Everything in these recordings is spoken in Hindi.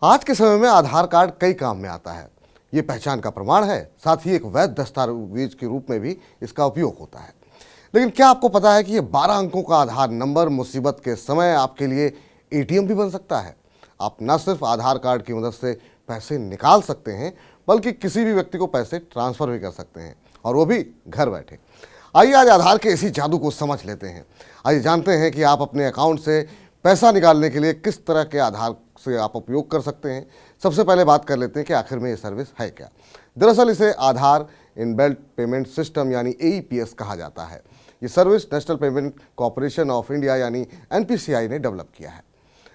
आज के समय में आधार कार्ड कई काम में आता है। ये पहचान का प्रमाण है, साथ ही एक वैध दस्तावेज के रूप में भी इसका उपयोग होता है। लेकिन क्या आपको पता है कि ये 12 अंकों का आधार नंबर मुसीबत के समय आपके लिए एटीएम भी बन सकता है। आप न सिर्फ आधार कार्ड की मदद से पैसे निकाल सकते हैं, बल्कि किसी भी व्यक्ति को पैसे ट्रांसफर भी कर सकते हैं, और वो भी घर बैठे। आइए आज आधार के इसी जादू को समझ लेते हैं। आइए जानते हैं कि आप अपने अकाउंट से पैसा निकालने के लिए किस तरह के आधार से आप उपयोग कर सकते हैं। सबसे पहले बात कर लेते हैं कि आखिर में ये सर्विस है क्या। दरअसल इसे आधार इनबिल्ट पेमेंट सिस्टम यानी AEPS कहा जाता है। ये service national payment corporation of India यानी NPCI ने डेवलप किया है।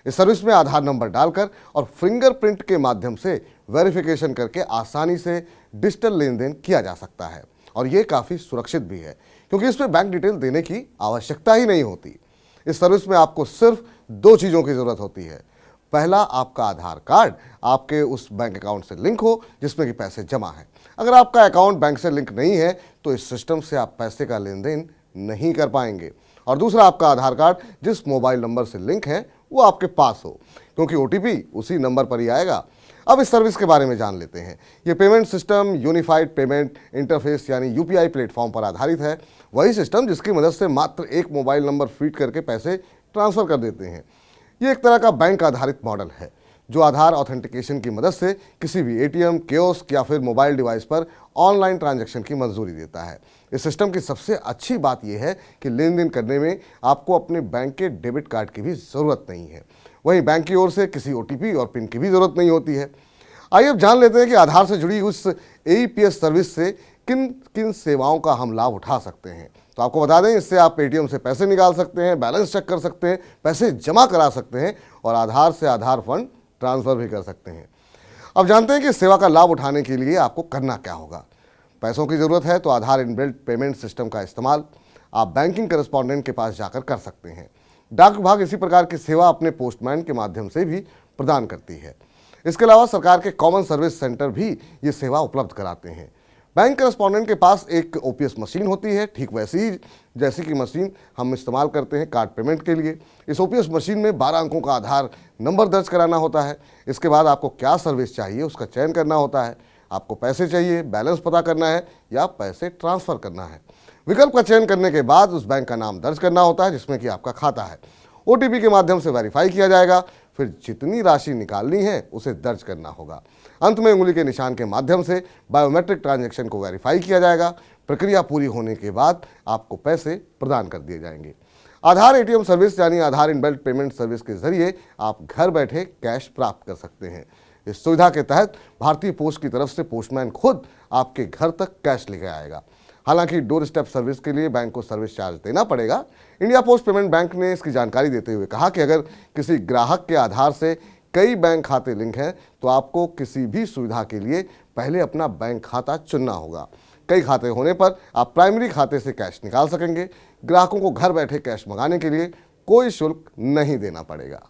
इस सर्विस में आधार नंबर डालकर और फिंगरप्रिंट के माध्यम से वेरिफिकेशन करके आसानी से डिजिटल लेन देन किया जा सकता है, और ये काफ़ी सुरक्षित भी है क्योंकि इसमें बैंक डिटेल देने की आवश्यकता ही नहीं होती। इस सर्विस में आपको सिर्फ 2 चीज़ों की ज़रूरत होती है। पहला, आपका आधार कार्ड आपके उस बैंक अकाउंट से लिंक हो जिसमें कि पैसे जमा हैं। अगर आपका अकाउंट बैंक से लिंक नहीं है तो इस सिस्टम से आप पैसे का लेन देन नहीं कर पाएंगे। और दूसरा, आपका आधार कार्ड जिस मोबाइल नंबर से लिंक है वो आपके पास हो, क्योंकि OTP उसी नंबर पर ही आएगा। अब इस सर्विस के बारे में जान लेते हैं। ये payment system unified payment interface यानी UPI प्लेटफॉर्म पर आधारित है। वही सिस्टम जिसकी मदद से मात्र एक मोबाइल नंबर फीड करके पैसे ट्रांसफ़र कर देते हैं। ये एक तरह का बैंक आधारित मॉडल है जो आधार ऑथेंटिकेशन की मदद से किसी भी ATM, कियोस्क या फिर मोबाइल डिवाइस पर ऑनलाइन ट्रांजैक्शन की मंजूरी देता है। इस सिस्टम की सबसे अच्छी बात यह है कि लेन देन करने में आपको अपने बैंक के डेबिट कार्ड की भी ज़रूरत नहीं है। वहीं बैंक की ओर से किसी OTP और पिन की भी ज़रूरत नहीं होती है। आइए अब जान लेते हैं कि आधार से जुड़ी उस AEPS सर्विस से किन किन सेवाओं का हम लाभ उठा सकते हैं। तो आपको बता दें, इससे आप ATM से पैसे निकाल सकते हैं, बैलेंस चेक कर सकते हैं, पैसे जमा करा सकते हैं और आधार से आधार फंड ट्रांसफ़र भी कर सकते हैं। अब जानते हैं कि इस सेवा का लाभ उठाने के लिए आपको करना क्या होगा। पैसों की ज़रूरत है तो आधार इनबिल्ट पेमेंट सिस्टम का इस्तेमाल आप बैंकिंग करेस्पॉन्डेंट के पास जाकर कर सकते हैं। डाक विभाग इसी प्रकार की सेवा अपने पोस्टमैन के माध्यम से भी प्रदान करती है। इसके अलावा सरकार के कॉमन सर्विस सेंटर भी ये सेवा उपलब्ध कराते हैं। बैंक करेस्पॉन्डेंट के पास एक OPS मशीन होती है, ठीक वैसी ही जैसी कि मशीन हम इस्तेमाल करते हैं कार्ड पेमेंट के लिए। इस OPS मशीन में 12 अंकों का आधार नंबर दर्ज कराना होता है। इसके बाद आपको क्या सर्विस चाहिए उसका चयन करना होता है। आपको पैसे चाहिए, बैलेंस पता करना है या पैसे ट्रांसफ़र करना है। विकल्प का चयन करने के बाद उस बैंक का नाम दर्ज करना होता है जिसमें कि आपका खाता है। OTP के माध्यम से वेरीफाई किया जाएगा, फिर जितनी राशि निकालनी है उसे दर्ज करना होगा। अंत में उंगली के निशान के माध्यम से बायोमेट्रिक ट्रांजैक्शन को वेरीफाई किया जाएगा। प्रक्रिया पूरी होने के बाद आपको पैसे प्रदान कर दिए जाएंगे। आधार ATM सर्विस यानी आधार इनबिल्ट पेमेंट सर्विस के जरिए आप घर बैठे कैश प्राप्त कर सकते हैं। इस सुविधा के तहत भारतीय पोस्ट की तरफ से पोस्टमैन खुद आपके घर तक कैश लेकर आएगा। हालांकि डोर स्टेप सर्विस के लिए बैंक को सर्विस चार्ज देना पड़ेगा। इंडिया पोस्ट पेमेंट बैंक ने इसकी जानकारी देते हुए कहा कि अगर किसी ग्राहक के आधार से कई बैंक खाते लिंक हैं तो आपको किसी भी सुविधा के लिए पहले अपना बैंक खाता चुनना होगा। कई खाते होने पर आप प्राइमरी खाते से कैश निकाल सकेंगे। ग्राहकों को घर बैठे कैश मंगाने के लिए कोई शुल्क नहीं देना पड़ेगा।